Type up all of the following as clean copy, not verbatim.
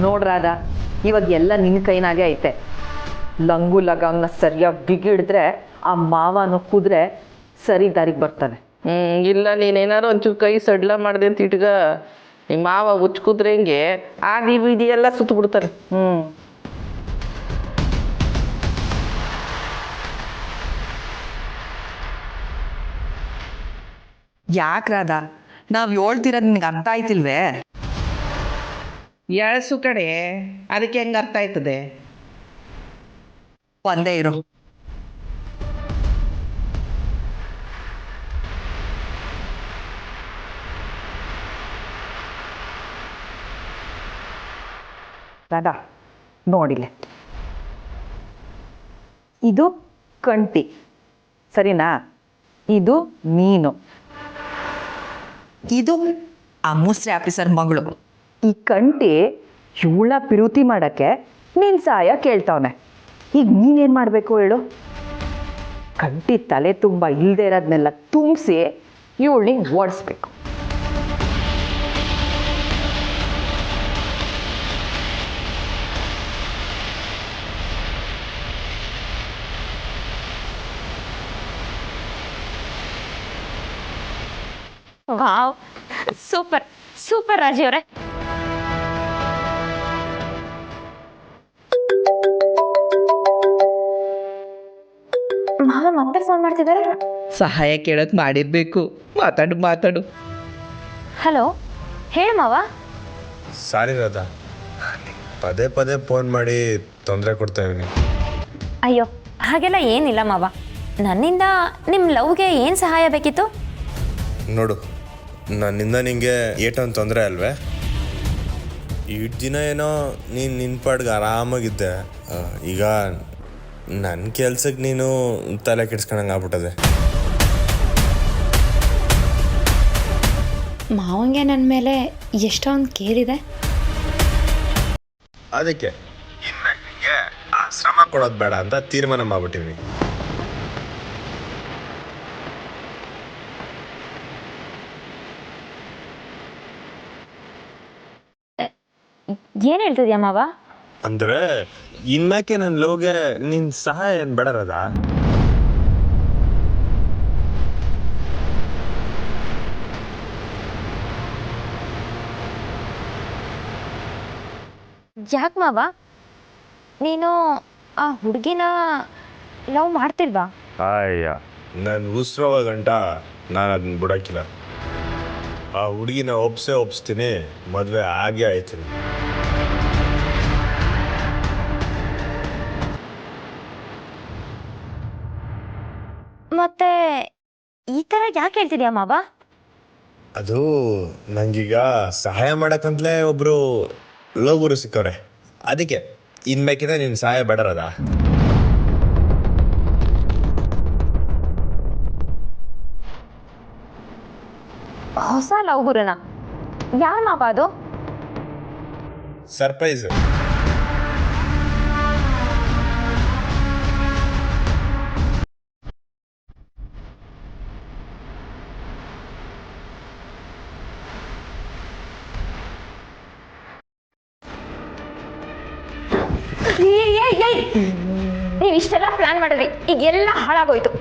ನೋಡ್ರಾದ ಇವಾಗ ಎಲ್ಲ ನಿನ್ನ ಕೈನಾಗೆ ಐತೆ. ಲಂಗು ಲಗಾಮ್ನ ಸರಿಯಾಗಿ ಬಿಗಿಡಿದ್ರೆ ಆ ಮಾವನು ಕುದ್ರೆ ಸರಿ ದಾರಿಗೆ ಬರ್ತಾನೆ. ಇಲ್ಲ ನೀನೇನಾರು ಒಂಚೂರು ಕೈ ಸಡ್ಲ ಮಾಡಿದೆ ಅಂತ ಇಟ್ಗ ನಿಮ್ಮ ಮಾವ ಉಚ್ಕುದ್ರೆ ಹಿಂಗೆ ಆದಿ ಬೀದಿ ಎಲ್ಲ ಸುತ್ತು ಬಿಡ್ತಾರೆ. ಯಾಕ್ರಾದ ನಾವು ಹೇಳ್ತಿರೋದು ನಿನಗೆ ಅರ್ಥ ಆಯ್ತಿಲ್ವೇ? ಎಳ್ಸು ಕಡೆ ಅದಕ್ಕೆ ಹೆಂಗೆ ಅರ್ಥ ಆಯ್ತದೆ? ಒಂದೇ ಇರು. ರಾಧಾ ನೋಡಿಲೆ, ಇದು ಕಂಟಿ ಸರಿನಾ? ಇದು ನೀನು, ಇದು ಆ ಮುಸ್ರಿ ಆಫೀಸರ್ ಮಗಳು. ಈ ಕಂಟಿ ಇವಳ ಪಿರುತಿ ಮಾಡೋಕ್ಕೆ ನೀನು ಸಹಾಯ ಕೇಳ್ತಾವನೆ. ಈಗ ನೀನೇನು ಮಾಡಬೇಕು ಹೇಳು? ಕಂಟಿ ತಲೆ ತುಂಬ ಇಲ್ಲದೆ ಇರೋದನ್ನೆಲ್ಲ ತುಂಬಿಸಿ ಇವಳನ್ನ ಓಡಿಸ್ಬೇಕು. ವಾವ್, ಸೂಪರ್ ಸೂಪರ್ ರಾಜಿ ಅವರೇ. ಮಾವ ಮತ್ತೆ ಫೋನ್ ಮಾಡ್ತಿದ್ದಾರೆ. ಸಹಾಯ ಕೇಳಕ್ ಮಾಡಿರ್ಬೇಕು. ಮಾತಾಡು. ಹಲೋ, ಹೇಳು ಮಾವ. ಸಾರಿ ರಾಧಾ, ಪದೇ ಪದೇ ಫೋನ್ ಮಾಡಿ ತೊಂದರೆ ಕೊಡ್ತಾ ಇದ್ದೀನಿ. ಅಯ್ಯೋ ಹಾಗೆಲ್ಲ ಏನಿಲ್ಲ ಮಾವ. ನನ್ನಿಂದ ನಿಮ್ಮ ಲವ್ಗೆ ಏನು ಸಹಾಯ ಬೇಕಿತ್ತು? ನೋಡು, ನನ್ನಿಂದ ನಿಂಗೆ ಏಟೊಂದು ತೊಂದರೆ ಅಲ್ವೇ? ಇಷ್ಟು ದಿನ ಏನೋ ನೀನು ನಿನ್ನ ಪಾಡ್ಗೆ ಆರಾಮಾಗಿದ್ದೆ. ಈಗ ನನ್ನ ಕೆಲ್ಸಕ್ಕೆ ನೀನು ತಲೆ ಕೆಡ್ಸ್ಕೊಂಡಂಗೆ ಆಗ್ಬಿಟ್ಟದೆ. ಮಾವಂಗೆ ನನ್ನ ಮೇಲೆ ಎಷ್ಟೊಂದು ಕೇರ್ ಇದೆ. ಅದಕ್ಕೆ ನಿಂಗೆ ಆ ಶ್ರಮ ಕೊಡೋದು ಬೇಡ ಅಂತ ತೀರ್ಮಾನ ಮಾಡ್ಬಿಟ್ಟಿವಿ. ಏನು ಹೇಳ್ತಿದ್ಯಾ ಮಾವ? ಅಂದ್ರೆ ಇನ್ಮ್ಯಾಕೆ ನನ್ನ ಲೋಗೆ ನಿನ್ ಸಹಾಯ ಏನು ಬೇಡ ರಾಧಾ? ಯಾಕೆ ಮಾವ, ನೀನು ಆ ಹುಡುಗಿನ ಲವ್ ಮಾಡ್ತಿಲ್ವಾ? ಅಯ್ಯ, ನನ್ನ ಉಸಿರೋವ ಗಂಟ ನಾನು ಅದನ್ನ ಬಿಡೋಕ್ಕಿಲ್ಲ. ಆ ಹುಡುಗಿನ ಒಪ್ಸ್ತೀನಿ, ಮದುವೆ ಆಗೇ ಆಯ್ತೀನಿ. ಮತ್ತೆ ಈ ಥರ ಯಾಕೆ ಹೇಳ್ತಿದ್ಯಾ ಮಾವ? ಅದು ನಂಗೀಗ ಸಹಾಯ ಮಾಡಕ್ಕಂತಲೇ ಒಬ್ರು ಲೋಗುರು ಸಿಕ್ಕವ್ರೆ. ಅದಕ್ಕೆ ಇನ್ಮೇಕಿಂದ ನಿನ್ನ ಸಹಾಯ ಬೇಡರದ. ಹೊಸ ಲವ್ ಗುರುನ? ಯಾರು ಮಾವ ಅದು? ಸರ್ಪ್ರೈಸ್. ನೀವು ಇಷ್ಟೆಲ್ಲ ಪ್ಲಾನ್ ಮಾಡಿದ್ರಿ, ಈಗ ಎಲ್ಲ ಹಾಳಾಗೋಯ್ತು.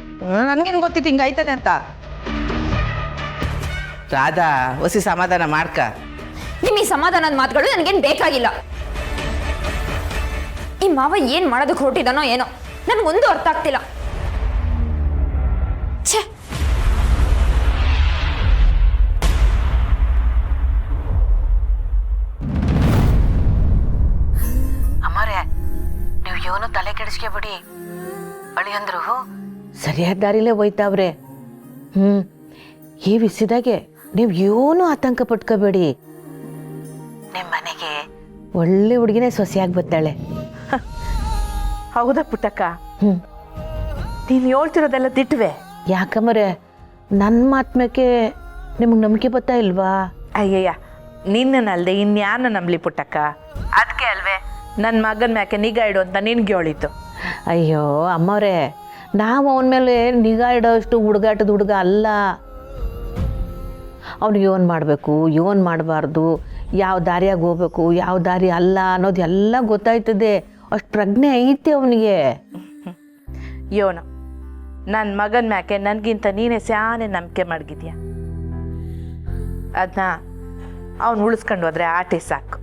ನನ್ಗೇನು ಗೊತ್ತಿತ್ತು ಹಿಂಗಾಯ್ತದೆ ಅಂತ. ರಾಧಾ, ಹೊಸಿ ಸಮಾಧಾನ ಮಾಡ್ಕ. ನಿಮ್ಮ ಈ ಸಮಾಧಾನದ ಮಾತುಗಳು ನನಗೇನು ಬೇಕಾಗಿಲ್ಲ. ಈ ಮಾವ ಏನ್ ಮಾಡೋದಕ್ಕೆ ಹೊರಟಿದಾನೋ ಏನೋ, ನನ್ಗೊಂದು ಅರ್ಥ ಆಗ್ತಿಲ್ಲ. ಛೇ, ಅಮ್ಮರೇ, ನೀವು ಇವನು ತಲೆ ಕೆಡಿಸ್ಕೊಬಿಡಿ. ಅಳಿಯಂದ್ರು ಸರಿಯಾದ ದಾರಿಲೇ ಹೋಯ್ತಾವ್ರೆ. ಈ ವಿಷಯದಾಗೆ ನೀವು ಏನೂ ಆತಂಕ ಪಟ್ಕೋಬೇಡಿ. ನಿಮ್ಮ ಮನೆಗೆ ಒಳ್ಳೆ ಹುಡುಗಿನೇ ಸೊಸೆಯಾಗಿ ಬರ್ತಾಳೆ. ಹೌದಾ ಪುಟ್ಟಕ್ಕ? ನೀನು ಹೇಳ್ತಿರೋದೆಲ್ಲ ದಿಟ್ವೆ. ಯಾಕಮ್ಮರೆ, ನನ್ನ ಮಾತ್ಮೇಕೆ ನಿಮಗೆ ನಂಬಿಕೆ ಬರ್ತಾ ಇಲ್ವಾ? ಅಯ್ಯಯ್ಯ, ನಿನ್ನನ್ನಲ್ದೆ ಇನ್ಯಾರನ್ನ ನಂಬಲಿ ಪುಟ್ಟಕ್ಕ? ಅದಕ್ಕೆ ಅಲ್ವೇ ನನ್ನ ಮಗನ ಮ್ಯಾಕೆ ನಿಗಾ ಇಡು ಅಂತ ನಿನ್ಗೆ ಹೇಳಿದ್ದು. ಅಯ್ಯೋ ಅಮ್ಮವ್ರೆ, ನಾವು ಅವನ ಮೇಲೆ ನಿಗಾ ಇಡೋಷ್ಟು ಹುಡುಗಾಟದ ಹುಡುಗ ಅಲ್ಲ. ಅವ್ನಿಗೆ ಇವನ್ ಮಾಡಬೇಕು, ಇವನ್ ಮಾಡಬಾರ್ದು, ಯಾವ ದಾರಿಯಾಗ ಹೋಗ್ಬೇಕು ಯಾವ ದಾರಿ ಅಲ್ಲ ಅನ್ನೋದು ಎಲ್ಲ ಗೊತ್ತಾಯ್ತದೆ. ಅಷ್ಟು ಪ್ರಜ್ಞೆ ಐತೆ ಅವನಿಗೆ. ಯೋನು ನನ್ನ ಮಗನ ಮ್ಯಾಕೆ ನನಗಿಂತ ನೀನೇ ಸ್ಯಾನೆ ನಂಬಿಕೆ ಮಡಗಿದ್ಯಾ. ಅದನ್ನ ಅವನು ಉಳಿಸ್ಕೊಂಡು ಹೋದ್ರೆ ಆಟೆ ಸಾಕು.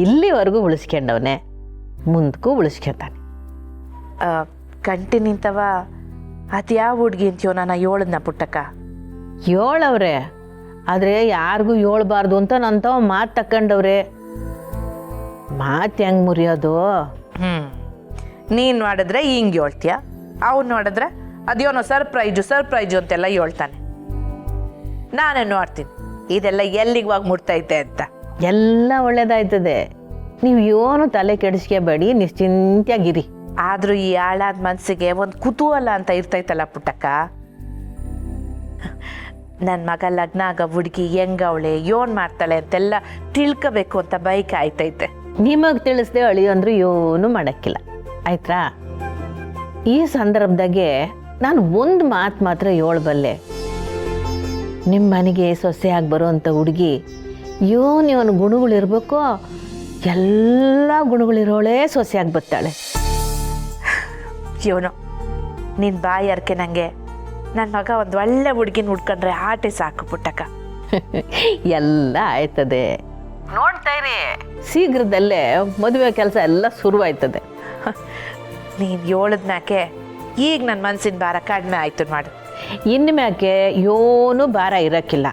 ಇಲ್ಲಿವರೆಗೂ ಉಳಿಸ್ಕೊಂಡವನೆ, ಮುಂದಕ್ಕೂ ಉಳಿಸ್ಕೊತಾನೆ. ಕಂಟಿ ನಿಂತವ ಅದ್ಯಾವ ಹುಡ್ಗಿ ಅಂತೀಯೋ ನಾನು ಹೇಳದ್ನ ಪುಟ್ಟಕ್ಕ. ಹೇಳವ್ರೆ, ಆದರೆ ಯಾರಿಗೂ ಹೇಳ್ಬಾರ್ದು ಅಂತ ನಂತವ ಮಾತು ತಕ್ಕಂಡವ್ರೆ. ಮಾತು ಹೆಂಗೆ ಮುರಿಯೋದು? ನೀನು ಮಾಡಿದ್ರೆ ಹಿಂಗೆ ಹೇಳ್ತೀಯ, ಅವ್ನು ನೋಡಿದ್ರೆ ಅದೇನೋ ಸರ್ಪ್ರೈಜು ಅಂತೆಲ್ಲ ಹೇಳ್ತಾನೆ. ನಾನೇ ನೋಡ್ತೀನಿ ಇದೆಲ್ಲ ಎಲ್ಲಿಗೆ ಮುಟ್ತೈತೆ ಅಂತ. ಎಲ್ಲ ಒಳ್ಳೇದಾಯ್ತದೆ. ನೀವು ಏನು ತಲೆ ಕೆಡಿಸ್ಕೋಬೇಡಿ, ನಿಶ್ಚಿಂತೆಯಾಗಿರಿ. ಆದರೂ ಈ ಆಳಾದ ಮನಸ್ಸಿಗೆ ಒಂದು ಕುತೂಹಲ ಅಂತ ಇರ್ತೈತಲ್ಲ ಪುಟ್ಟಕ್ಕ. ನನ್ನ ಮಗ ಲಗ್ನ ಆಗ ಹುಡುಗಿ ಹೆಂಗವಳೆ ಏನ್ ಮಾಡ್ತಾಳೆ ಅಂತೆಲ್ಲ ತಿಳ್ಕೋಬೇಕು ಅಂತ ಬೈಕ್ ಆಯ್ತೈತೆ. ನಿಮಗೆ ತಿಳಿಸ್ದೆ ಅಳಿಯಂದ್ರು ಏನೂ ಮಾಡೋಕ್ಕಿಲ್ಲ, ಆಯ್ತಾ? ಈ ಸಂದರ್ಭದಾಗೆ ನಾನು ಒಂದು ಮಾತು ಮಾತ್ರ ಹೇಳಬಲ್ಲೆ. ನಿಮ್ಮ ಮನೆಗೆ ಸೊಸೆಯಾಗಿ ಬರೋವಂಥ ಹುಡುಗಿ ಇವನು ಗುಣಗಳಿರ್ಬೇಕೋ ಎಲ್ಲ ಗುಣಗಳಿರೋಳೆ ಸೊಸೆಯಾಗಿ ಬರ್ತಾಳೆ. ಇವನು ನಿನ್ನ ಬಾಯಿ ಅರ್ಕೆ ನನಗೆ ನನ್ನ ಮಗ ಒಂದು ಒಳ್ಳೆ ಹುಡುಗಿನ ಹುಡ್ಕೊಂಡ್ರೆ ಆಟೆ ಸಾಕು ಪುಟ್ಟಕ್ಕ. ಎಲ್ಲ ಆಯ್ತದೆ, ನೋಡ್ತಾ ಇರಿ. ಶೀಘ್ರದಲ್ಲೇ ಮದುವೆ ಕೆಲಸ ಎಲ್ಲ ಶುರುವಾಯ್ತದೆ. ನೀನು ಹೇಳದ್ಮ್ಯಾಕೆ ಈಗ ನನ್ನ ಮನಸ್ಸಿನ ಭಾರ ಕಡಿಮೆ ಆಯ್ತು ಮಾಡು. ಇನ್ನು ಮ್ಯಾಕೆ ಏನೂ ಭಾರ ಇರೋಕ್ಕಿಲ್ಲ.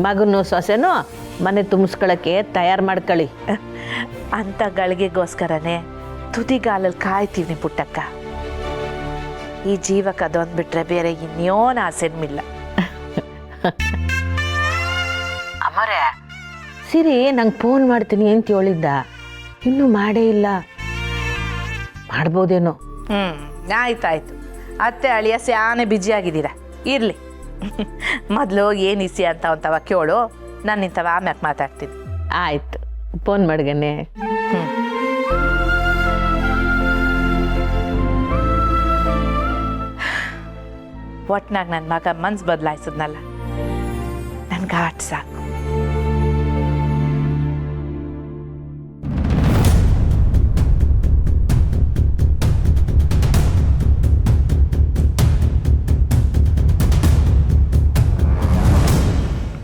ಮಗನೂ ಸೊಸೆನೂ ಮನೆ ತುಂಬಿಸ್ಕೊಳ್ಳೋಕ್ಕೆ ತಯಾರು ಮಾಡ್ಕೊಳ್ಳಿ. ಅಂಥ ಗಳಿಗೆಗೋಸ್ಕರನೇ ತುದಿಗಾಲಲ್ಲಿ ಕಾಯ್ತೀವಿ ಪುಟ್ಟಕ್ಕ. ಈ ಜೀವಕ್ಕೆ ಅದೊಂದು ಬಿಟ್ರೆ ಬೇರೆ ಇನ್ಯೋನ್ ಆಸೆನಿಲ್ಲ. ಅಮ್ಮರೇ, ಸಿರಿ ನಂಗೆ ಫೋನ್ ಮಾಡ್ತೀನಿ ಅಂತ ಹೇಳಿದ್ದ, ಇನ್ನೂ ಮಾಡೇ ಇಲ್ಲ. ಮಾಡ್ಬೋದೇನೋ. ಆಯ್ತಾಯ್ತು. ಅತ್ತೆ ಅಳಿಯ ಸ್ಯಾನೆ ಬ್ಯುಸಿಯಾಗಿದ್ದೀರಾ, ಇರಲಿ. ಮೊದಲು ಏನು ಇಸಿ ಅಂತ ಅಂತವ ಕೇಳು, ನಾನು ಇಂಥವ ಆಮ್ಯಾಕೆ ಮಾತಾಡ್ತೀನಿ. ಆಯ್ತು, ಫೋನ್ ಮಾಡ್ಗನೆ. ಒಟ್ನಾಗ ನನ್ನ ಮಗ ಮನ್ಸು ಬದಲಾಯಿಸಿದ್ನಲ್ಲ, ನನ್ಗೆ ಆಟ ಸಾಕು.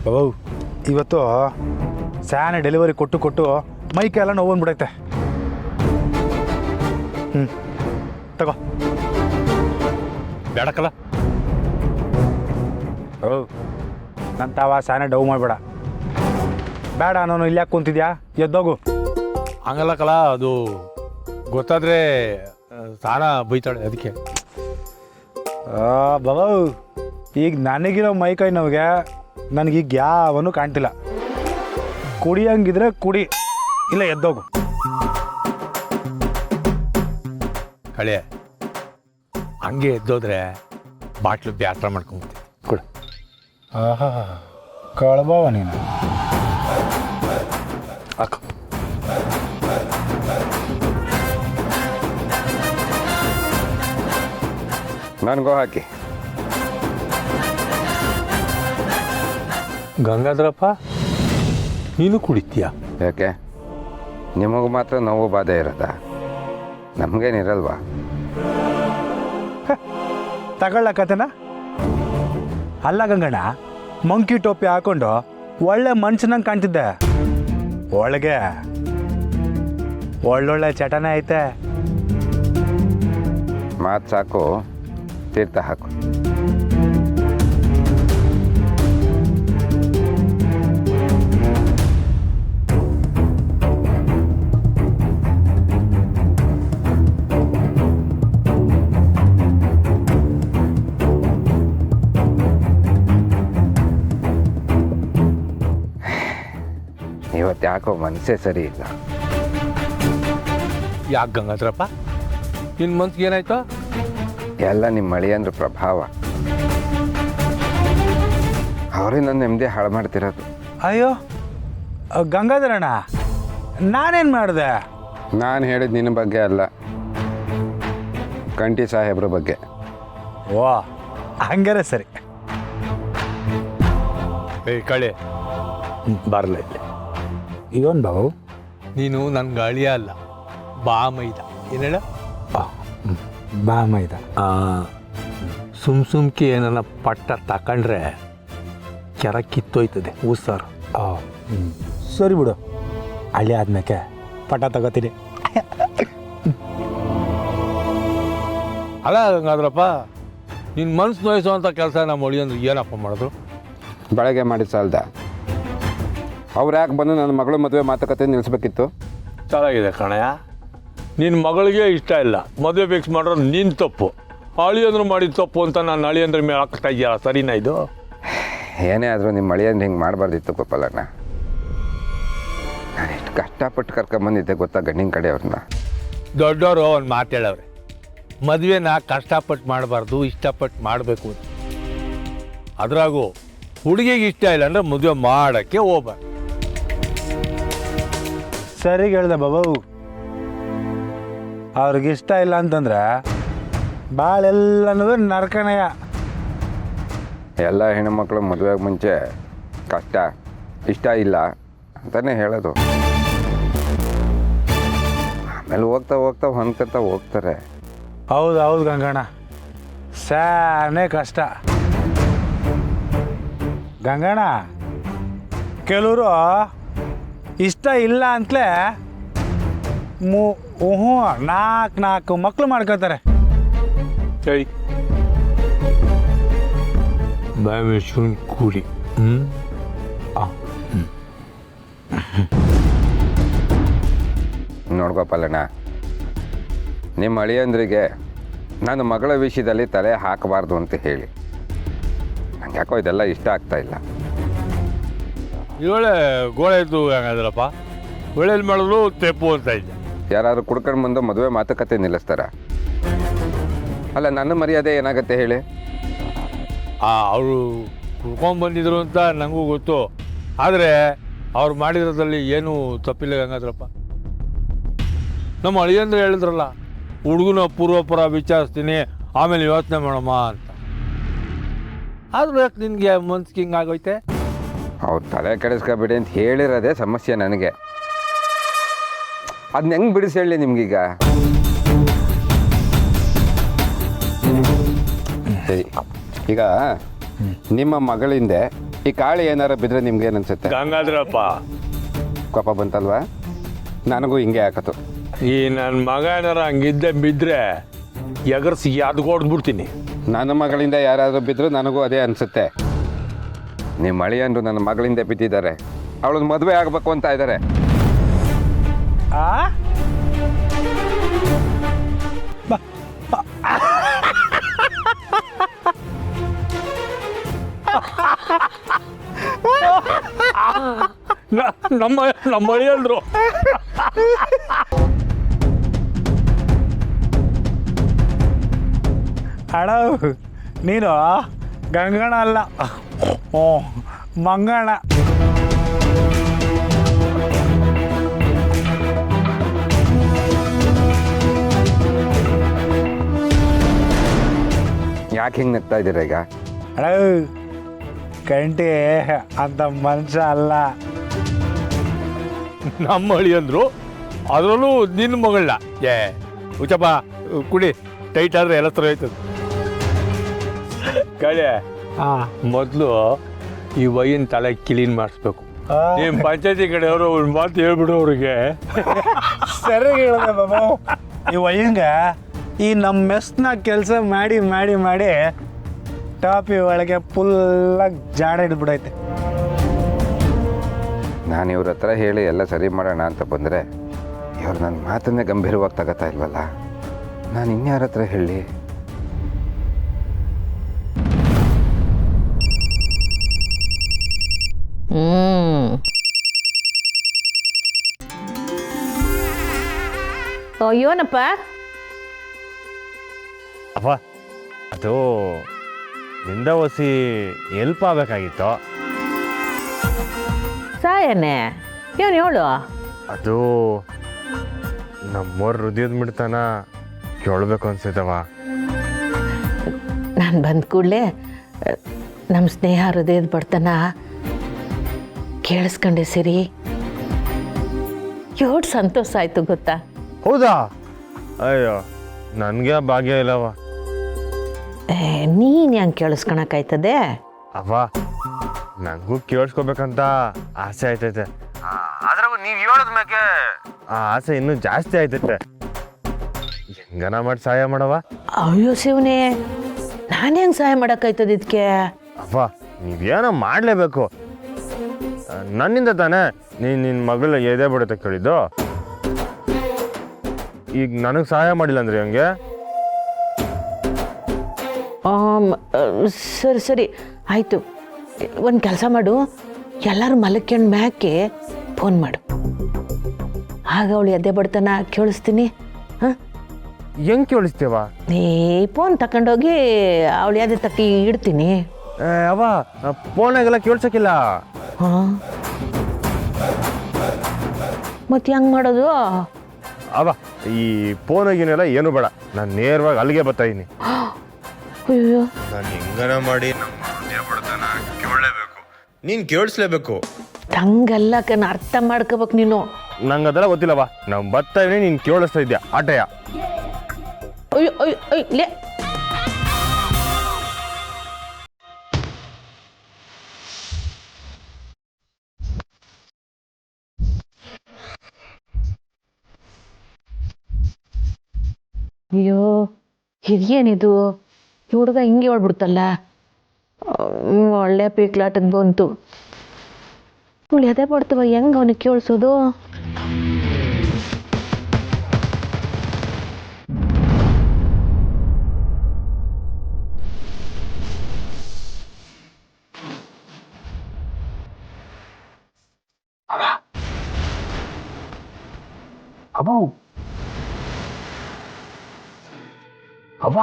ಬಾಬು, ಇವತ್ತು ಸ್ಯಾನೆ ಡೆಲಿವರಿ ಕೊಟ್ಟು ಮೈಕೆಲ್ಲ ನೋವು ಬಂದ್ಬಿಡೈತೆ. ತಗೋ ಬೇಡಕ್ಕಲ್ಲ. ಓ, ನನ್ನ ತಾವ ಸ್ಯಾನೆ ಡವ್ ಮಾಡಬೇಡ. ಬೇಡ ನಾನು ಇಲ್ಲಿ ಯಾಕೆ ಕುಂತಿದ್ಯಾ, ಎದ್ದೋಗು. ಹಂಗಲ್ಲ ಕಲ, ಅದು ಗೊತ್ತಾದ್ರೆ ಸಾನ ಬೈತಾಳೆ, ಅದಕ್ಕೆ. ಬಾಬು, ಈಗ ನನಗಿರೋ ಮೈಕೈ ನೋವಿಗೆ ನನಗೀಗ ಯಾವನು ಕಾಣ್ತಿಲ್ಲ. ಕುಡಿಯಂಗಿದ್ರೆ ಕುಡಿ, ಇಲ್ಲ ಎದ್ದೋಗು. ಕಳೆ ಹಂಗೆ ಎದ್ದೋದ್ರೆ ಬಾಟ್ಲು ಬ್ಯಾಟ್ರ ಮಾಡ್ಕೊಂಬಿಡ್ತೀನಿ. ಕೊಡು. ಆಹಾ, ಕಳ್ಬವ ನೀನು. ಹಾಕು. ನನಗೂ ಹಾಕಿ. ಗಂಗಾಧರಪ್ಪ, ನೀನು ಕುಡಿತೀಯ? ಯಾಕೆ, ನಿಮಗೂ ಮಾತ್ರ ನೋವು ಬಾಧೆ ಇರೋದಾ? ನಮಗೇನಿರಲ್ವಾ? ತಗೊಳ್ಳ ಕತೆನ. ಅಲ್ಲ ಗಂಗಣ್ಣ, ಮಂಕಿ ಟೋಪಿ ಹಾಕೊಂಡು ಒಳ್ಳೆ ಮನುಷ್ಯನಂಗೆ ಕಾಣ್ತಿದ್ದೆ. ಒಳಗೆ ಒಳ್ಳೊಳ್ಳೆ ಚಟನೆ ಐತೆ. ಮಾತು ಸಾಕು, ತೀರ್ಥ ಹಾಕು. ಇವತ್ತು ಯಾಕೋ ಮನಸ್ಸೇ ಸರಿ ಇಲ್ಲ. ಯಾಕೆ ಗಂಗಾಧರಪ್ಪ, ನಿನ್ನ ಮನ್ಸಿಗೆ ಏನಾಯ್ತು? ಎಲ್ಲ ನಿಮ್ಮ ಮಳೆಯಂದ್ರ ಪ್ರಭಾವ. ಅವರೇ ನನ್ನ ನೆಮ್ಮದಿ ಹಾಳು ಮಾಡ್ತಿರೋದು. ಅಯ್ಯೋ ಗಂಗಾಧರಣ್ಣ, ನಾನೇನು ಮಾಡಿದೆ? ನಾನು ಹೇಳಿದ ನಿನ್ನ ಬಗ್ಗೆ ಅಲ್ಲ, ಕಂಠಿ ಸಾಹೇಬ್ರ ಬಗ್ಗೆ. ಓ, ಹಂಗಾರೆ ಸರಿ. ಏ ಕಳೆ, ಬರಲ್ಲ ಇಲ್ಲಿ. ಇವನ್ ಬಾಬು ನೀನು ನನ್ನ ಗಾಳಿಯ ಅಲ್ಲ ಬಾ ಮೈದ ಏನು ಹೇಳ ಬಾ ಮೈದ ಸುಮ್ಕೆ ಏನನ್ನ ಪಟ್ಟ ತಕೊಂಡ್ರೆ ಕೆರ ಕಿತ್ತೋಯ್ತದೆ ಸರ್. ಸರಿ ಬಿಡು, ಹಳ್ಳಿ ಆದ್ಮೇಲೆ ಪಟ ತಗೋತೀನಿ. ಅಲ್ಲ ಹಂಗಾದ್ರಪ್ಪ ನಿನ್ನ ಮನ್ಸು ನೋಯಿಸುವಂಥ ಕೆಲಸ ನಮ್ಮ ಒಳಿಯಂದ್ರೆ ಏನಪ್ಪ ಮಾಡಿದ್ರು? ಬೆಳಗ್ಗೆ ಮಾಡಿ ಸಾಲ್ದ. ಅವ್ರು ಯಾಕೆ ಬಂದು ನನ್ನ ಮಗಳು ಮದುವೆ ಮಾತುಕತೆ ನಿಲ್ಲಿಸ್ಬೇಕಿತ್ತು? ಚೆನ್ನಾಗಿದೆ ಕಣಯ್ಯ, ನಿನ್ನ ಮಗಳಿಗೆ ಇಷ್ಟ ಇಲ್ಲ ಮದುವೆ ಫಿಕ್ಸ್ ಮಾಡೋದು ನಿನ್ನ ತಪ್ಪು, ಅಳಿಯಂದ್ರು ಮಾಡಿದ ತಪ್ಪು ಅಂತ ನಾನು ಅಳಿಯಂದ್ರ ಮೇಲೆ ಹಾಕ್ತಾ ಇದೆಯಲ್ಲ, ಸರಿನಾ ಇದು? ಏನೇ ಆದರೂ ನಿಮ್ಮ ಮಳೆಯಂದ್ರೆ ಹಿಂಗೆ ಮಾಡಬಾರ್ದಿತ್ತು ಗೋಪಾಲಣ್ಣ. ನಾನು ಎಷ್ಟು ಕಷ್ಟಪಟ್ಟು ಕರ್ಕೊಂಬಂದಿದ್ದೆ ಗೊತ್ತಾ ಗಂಡಿನ ಕಡೆ ಅವ್ರನ್ನ. ದೊಡ್ಡವರು ಒಂದು ಮಾತು ಹೇಳವ್ರೆ, ಮದುವೆನ ಕಷ್ಟಪಟ್ಟು ಮಾಡಬಾರ್ದು, ಇಷ್ಟಪಟ್ಟು ಮಾಡಬೇಕು ಅಂತ. ಅದ್ರಾಗೂ ಹುಡುಗಿಗೆ ಇಷ್ಟ ಇಲ್ಲ ಅಂದರೆ ಮದುವೆ ಮಾಡೋಕ್ಕೆ ಹೋಗ್ಬಾರ್ದು. ಸರಿಗೆ ಹೇಳ್ದೆ ಬಾಬು, ಅವ್ರಿಗಿಷ್ಟ ಇಲ್ಲ ಅಂತಂದ್ರೆ ಭಾಳೆಲ್ಲನೂ ನರ್ಕಣಯ. ಎಲ್ಲ ಹೆಣ್ಣುಮಕ್ಳು ಮದುವೆಗೆ ಮುಂಚೆ ಕಷ್ಟ ಇಷ್ಟ ಇಲ್ಲ ಅಂತಲೇ ಹೇಳೋದು. ಆಮೇಲೆ ಹೋಗ್ತಾ ಹೋಗ್ತಾ ಹೊಂದ್ಕೊತಾ ಹೋಗ್ತಾರೆ. ಹೌದು ಹೌದು ಗಂಗಣ್ಣ, ಸಾನೇ ಕಷ್ಟ. ಗಂಗಣ್ಣ, ಕೆಲವರು ಇಷ್ಟ ಇಲ್ಲ ಅಂತಲೇ ನಾಲ್ಕು ಮಕ್ಳು ಮಾಡ್ಕೋತಾರೆ. ಸರಿ ಬಾಯ್ ಕೂಡಿ ನೋಡ್ಕೋಪಲ್ಲಣ್ಣ, ನಿಮ್ಮ ಅಳಿಯಂದ್ರಿಗೆ ನನ್ನ ಮಗಳ ವಿಷಯದಲ್ಲಿ ತಲೆ ಹಾಕಬಾರ್ದು ಅಂತ ಹೇಳಿ. ನಂಗೆ ಯಾಕೋ ಇದೆಲ್ಲ ಇಷ್ಟ ಆಗ್ತಾ ಇಲ್ಲ. ಇವಳೆ ಗೋಳೆ ಇದ್ದು ಹೆಂಗದ್ರಪ್ಪ, ಒಳ್ಳೇದು ಮಾಡಿದ್ರು ತೆಪ್ಪು ಅಂತ ಇದ್ದೆ. ಯಾರಾದ್ರು ಕುಡ್ಕೊಂಡು ಬಂದು ಮದುವೆ ಮಾತುಕತೆ ನಿಲ್ಲಿಸ್ತಾರ? ಅಲ್ಲ, ನನ್ನ ಮರ್ಯಾದೆ ಏನಾಗತ್ತೆ ಹೇಳಿ? ಅವರು ಕುಡ್ಕೊಂಡ್ಬಂದಿದ್ರು ಅಂತ ನನಗೂ ಗೊತ್ತು, ಆದರೆ ಅವ್ರು ಮಾಡಿರೋದ್ರಲ್ಲಿ ಏನೂ ತಪ್ಪಿಲ್ಲ ಗಂಗಾದ್ರಪ್ಪ. ನಮ್ಮ ಅಳಿಯಂದ್ರೆ ಹೇಳಿದ್ರಲ್ಲ, ಹುಡುಗನ ಪೂರ್ವಪರ ವಿಚಾರಿಸ್ತೀನಿ ಆಮೇಲೆ ಯೋಚನೆ ಮಾಡಮ್ಮ ಅಂತ. ಆದ್ರೂ ಯಾಕೆ ನಿನಗೆ ಮನ್ಸಿಗೆ ಹಿಂಗಾಗೋಯ್ತೆ? ಅವ್ರು ತಲೆ ಕೆಡಿಸ್ಕೊಬೇಡಿ ಅಂತ ಹೇಳಿರೋದೇ ಸಮಸ್ಯೆ ನನಗೆ. ಅದನ್ನ ಹೆಂಗೆ ಬಿಡಿಸಿ ಹೇಳಿ ನಿಮ್ಗೀಗ? ಸರಿ, ಈಗ ನಿಮ್ಮ ಮಗಳಿಂದೆ ಈ ಕಾಳಿ ಏನಾರ ಬಿದ್ದರೆ ನಿಮ್ಗೆ ಏನು ಅನ್ಸುತ್ತೆ? ಗಂಗಾದ್ರಪ್ಪ, ಕೋಪ ಬಂತಲ್ವಾ? ನನಗೂ ಹಿಂಗೆ ಹಾಕತ್ತು. ಈ ನನ್ನ ಮಗ ಏನಾರ ಹಂಗಿದ್ದೆ ಬಿದ್ದರೆ ಎಗರ್ಸಿ ಅದ್ಕೊಡ್ಬಿಡ್ತೀನಿ. ನನ್ನ ಮಗಳಿಂದ ಯಾರಾದರೂ ಬಿದ್ದರೂ ನನಗೂ ಅದೇ ಅನಿಸುತ್ತೆ. ನಿಮ್ಮ ಅಳಿಯಂದ್ರು ನನ್ನ ಮಗಳಿಂದ ಬಿದ್ದಿದ್ದಾರೆ, ಅವಳನ್ನ ಮದುವೆ ಆಗಬೇಕು ಅಂತ ಇದ್ದಾರೆ. ನಮ್ಮ ಅಳಿಯಂದ್ರು ಅಣ್ಣ, ನೀನು ಗಂಗಣ ಅಲ್ಲ, ಮಂಗಣ. ಯಾಕೆ ಹಿಂಗೆ ನಗ್ತಾ ಇದ್ದೀರಾ ಈಗ? ಅಣ್ಣ, ಕಂಟಿ ಅಂತ ಮನುಷ್ಯ ಅಲ್ಲ. ನಮ್ಮ ಅಳಿಯಂದ್ರು, ಅದರಲ್ಲೂ ನಿನ್ನ ಮಗಳನ್ನ ಹುಚ್ಚಪ್ಪ ಕುಡಿ, ಟೈಟ್ ಆದರೆ ಎಲ್ಲ ಥರ ಆಯ್ತದೆ. ಕಳೆ ಮೊದಲು ಈ ವೈನ್ ತಲೆ ಕ್ಲೀನ್ ಮಾಡಿಸ್ಬೇಕು. ನಿಮ್ಮ ಪಂಚಾಯತಿ ಕಡೆಯವರು ಒಂದು ಮಾತು ಹೇಳ್ಬಿಡು ಅವ್ರಿಗೆ. ಸರಿ ಹೇಳಿದೆ ಬಾಬು. ಈ ವಯ್ಯಂಗೆ ಈ ನಮ್ಮ ಮೆಸ್ನ ಕೆಲಸ ಮಾಡಿ ಮಾಡಿ ಮಾಡಿ ಟಾಪಿ ಒಳಗೆ ಫುಲ್ಲಾಗಿ ಜಾಡ ಹಿಡ್ಬಿಡೈತೆ. ನಾನು ಇವ್ರ ಹತ್ರ ಹೇಳಿ ಎಲ್ಲ ಸರಿ ಮಾಡೋಣ ಅಂತ ಬಂದರೆ ಇವ್ರು ನನ್ನ ಮಾತನ್ನೇ ಗಂಭೀರವಾಗಿ ತಗೋತಾ ಇಲ್ವಲ್ಲ. ನಾನು ಇನ್ಯಾರ ಹತ್ರ ಹೇಳಿ? ಏನಪ್ಪ ಅಪ್ಪ, ಅದು ನಿಂದ ಒಸಿ ಹೆಲ್ಪ್ ಆಗಬೇಕಾಗಿತ್ತು. ಸಾಯನೆ ಏನು ಹೇಳು? ಅದು ನಮ್ಮವ್ರ ಹೃದಯದ ಮಿಡ್ತಾನ ಕೇಳಬೇಕು ಅನ್ಸೈತವ. ನಾನು ಬಂದ ಕೂಡಲೇ ನಮ್ಮ ಸ್ನೇಹ ಹೃದಯದ ಬಡ್ತನ ಕೇಳಿಸ್ಕೊಂಡೆ ಸಿರಿ. ಎಷ್ಟು ಸಂತೋಷ ಆಯಿತು ಗೊತ್ತಾ? ಹೌದಾ? ಅಯ್ಯೋ ನನಗೆ ಭಾಗ್ಯ ಇಲ್ಲವ. ನೀನು ಹೆಂಗೆ ಕೇಳಿಸ್ಕೊಳಕ್ಕಾಯ್ತದೆ? ಅವ್ವ ನನಗೂ ಕೇಳಿಸ್ಕೋಬೇಕಂತ ಆಸೆ ಆಯ್ತೈತೆ. ಆದ್ರಾಗ ನೀವು ಹೇಳೋದ್ ಮ್ಯಾಕೆ ಆ ಆಸೆ ಇನ್ನೂ ಜಾಸ್ತಿ ಆಯ್ತೈತೆ. ಹೆಂಗನ ಮಾಡಿ ಸಹಾಯ ಮಾಡವ? ಅಯ್ಯೋ ಶಿವನೇ, ನಾನು ಹೆಂಗೆ ಸಹಾಯ ಮಾಡೋಕ್ಕಾಯ್ತದೆ ಇದಕ್ಕೆ? ಅವ್ವ ನೀವೇನೋ ಮಾಡಲೇಬೇಕು. ನನ್ನಿಂದ ತಾನೇ ನಿನ್ನ ಮಗಳ ಎದೆ ಬಿಡುತ್ತೆ ಕೇಳಿದ್ದು. ಈಗ ನನಗೆ ಸಹಾಯ ಮಾಡಿಲ್ಲ ಅಂದ್ರೆ ಹಂಗೆ? ಸರಿ ಸರಿ ಆಯಿತು, ಒಂದು ಕೆಲಸ ಮಾಡು, ಎಲ್ಲರೂ ಮಲಕ್ಕೊಂಡು ಮ್ಯಾಕೆ ಫೋನ್ ಮಾಡು, ಆಗ ಅವಳು ಎದೆ ಬಡ್ತಾನ ಕೇಳಿಸ್ತೀನಿ. ಹಾಂ, ಹೆಂಗೆ ಕೇಳಿಸ್ತೇವ? ನೀ ಫೋನ್ ತಗೊಂಡೋಗಿ ಅವಳು ಎದೆ ತಟ್ಟಿ ಇಡ್ತೀನಿ. ಅವ್ವ ಫೋನಾಗೆಲ್ಲ ಕೇಳ್ಸಕ್ಕಿಲ್ಲ. ಹಾಂ, ಮತ್ತೆ ಹೆಂಗೆ ಮಾಡೋದು? ಅವ್ವ ಈ ಫೋನಾಗಿನೆಲ್ಲ ಏನು ಬೇಡ, ನಾನು ನೇರವಾಗಿ ಅಲ್ಲಿಗೆ ಬರ್ತಾಯಿದ್ದೀನಿ. ಅಯ್ಯೋ, ನಾನು ಹೆಂಗನ ಮಾಡಿ ನಮ್ಮ ಹೃದಯ ಬಡತನ ಕೇಳಲೇಬೇಕು, ನೀನು ಕೇಳಿಸ್ಲೇಬೇಕು. ಹಂಗಲ್ಲ ಕಣ, ಅರ್ಥ ಮಾಡ್ಕೋಬೇಕು ನೀನು. ನಂಗೆ ಅದೆಲ್ಲ ಗೊತ್ತಿಲ್ಲವ, ನಾವು ಬರ್ತಾ ಇದೀನಿ, ನೀನು ಕೇಳಿಸ್ತಾ ಇದ್ಯಾ ಆಟಯ. ಅಯ್ಯೋ ಅಯ್ಯೋ ಅಯ್ಯ ಲೇ, ಅಯ್ಯೋ ಇದೇನಿದು, ಈ ಹುಡುಗ ಹಿಂಗೆ ಹೇಳ್ಬಿಡ್ತಲ್ಲ. ಒಳ್ಳೆ ಪೀಕ್ಲಾಟಕ್ಕೆ ಬಂತು. ಇವಳು ಎದೆ ಪಡ್ತವ, ಹೆಂಗೆ ಅವನಿಗೆ ಕೇಳಿಸೋದು? ಅಬ್ಬೋ ಅವ್ವ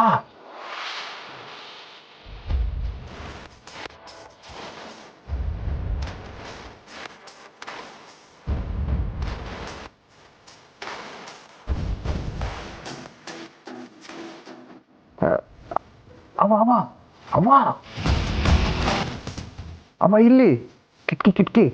ಅವ್ವ ಅವ್ವ ಅವ್ವ ಅವ್ವ ಇಲ್ಲಿ ಕಿಟಕಿ ಕಿಟಕಿ.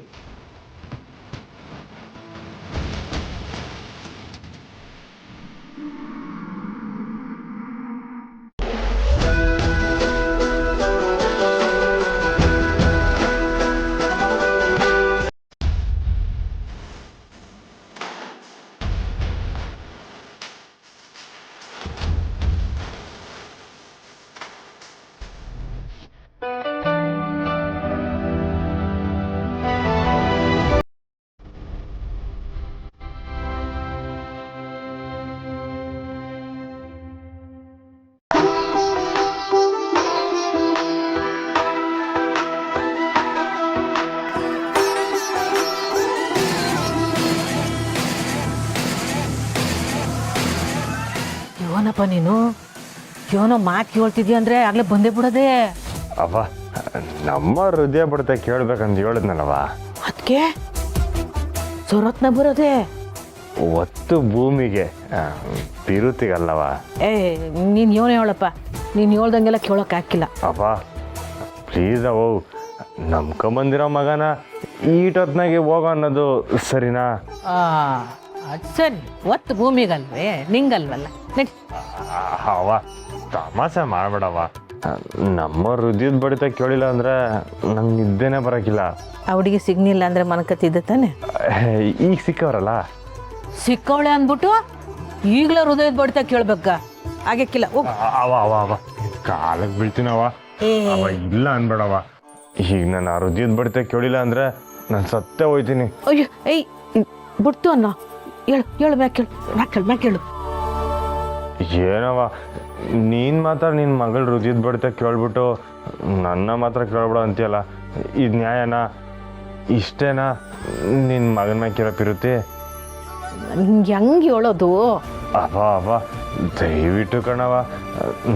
ಇವನಪ್ಪ ನೀನು, ಇವನೋ ಮಾತು ಕೇಳ್ತಿದ್ಯ ಅಂದರೆ ಆಗಲೇ ಬಂದೇ ಬಿಡೋದೆ. ಅವ್ವ ನಮ್ಮ ಹೃದಯ ಬಡ್ತ ಕೇಳ್ಬೇಕಂತ ಹೇಳಿದ್ನಲ್ಲವ, ಅದಕ್ಕೆ ಸೊರತ್ನ ಬರೋದೆ. ಒತ್ತು ಭೂಮಿಗೆ ತಿರುತಿಗಲ್ಲವ. ನೀನು ಇವನೇ ಹೇಳಪ್ಪ, ನೀನು ಹೇಳ್ದಂಗೆಲ್ಲ ಕೇಳೋಕೆ ಹಾಕಿಲ್ಲ. ಅಪ್ಪ ಪ್ಲೀಸ್ ಅವು ನಂಬ್ಕೊಂಬಂದಿರೋ ಮಗನ ಈಟೊತ್ನಾಗೆ ಹೋಗೋ ಅನ್ನೋದು ಸರಿನಾ? ಅದು ಸರಿ, ಒತ್ತು ಭೂಮಿಗಲ್ವೇ, ನಿಂಗಲ್ವಲ್ಲ. ನಡಿ. ಅವ ತಮಾಷೆ ಮಾಡಬೇಡವ, ನಮ್ಮ ಹೃದಯದ ಬಡಿತ ಕೇಳಿಲ್ಲ ಅಂದ್ರೆ ನಂಗೆ ನಿದ್ದೆನೇ ಬರೋಕ್ಕಿಲ್ಲ. ಆ ಹುಡುಗಿ ಸಿಗ್ನಿಲ್ಲ ಅಂದರೆ ಮನ್ಕತ್ತಿದ್ದೆ ತಾನೆ? ಈಗ ಸಿಕ್ಕವ್ರಲ್ಲ. ಸಿಕ್ಕವಳೆ ಅಂದ್ಬಿಟ್ಟು ಈಗಲೇ ಹೃದಯದ ಬಡಿತ ಕೇಳ್ಬೇಕ? ಆಗಕ್ಕಿಲ್ಲ. ಅವ ಅವ ಅವ ಕಾಲಕ್ಕೆ ಬೀಳ್ತೀನವ. ಅವ ಇಲ್ಲ ಅನ್ಬೇಡವ, ಈಗ ನಾನು ಆ ಹೃದಯದ ಬಡಿತ ಕೇಳಿಲ್ಲ ಅಂದ್ರೆ ನಾನು ಸತ್ತೇ ಹೋಯ್ತೀನಿ. ಅಯ್ಯೋ ಏಯ್ ಬಿಡ್ತು ಅನ್ನೋ, ಹೇಳು ಹೇಳು, ಮ್ಯಾಕೇಳು. ಏನವ ನೀನು ಮಾತ್ರ ನಿನ್ನ ಮಗಳ ಹೃದಯದ ಬಡಿತ ಕೇಳ್ಬಿಟ್ಟು ನನ್ನ ಮಾತ್ರ ಕೇಳ್ಬಿಡ ಅಂತೀಯಲ್ಲ, ಇದು ನ್ಯಾಯನಾ? ಇಷ್ಟೇನಾ ನಿನ್ನ ಮಗನ ಮ್ಯಾಕಿರೋ ಪಿರುತಿ? ನಿಂಗೆ ಹೆಂಗೆ ಹೇಳೋದು? ಅವ ದಯವಿಟ್ಟು ಕಣವ,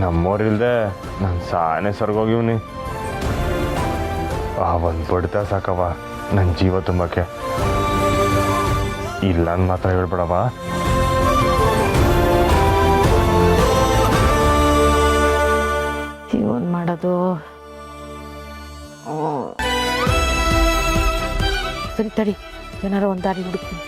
ನಮ್ಮೋರಿಲ್ದೆ ನಾನು ಸಾನೆ ಸರ್ಗೋಗಿವ್ನಿ. ಆ ಒಂದು ಬಡ್ತಾ ಸಾಕವ ನನ್ನ ಜೀವ ತುಂಬಕ್ಕೆ. ಇಲ್ಲ ಅಂತ ಮಾತ್ರ ಹೇಳ್ಬೇಡವ. ಜೀವನ ಮಾಡೋದು ಸರಿ, ತಡಿ, ಏನಾರ ಒಂದು ದಾರಿ ಹುಡುಕ್ತೀನಿ.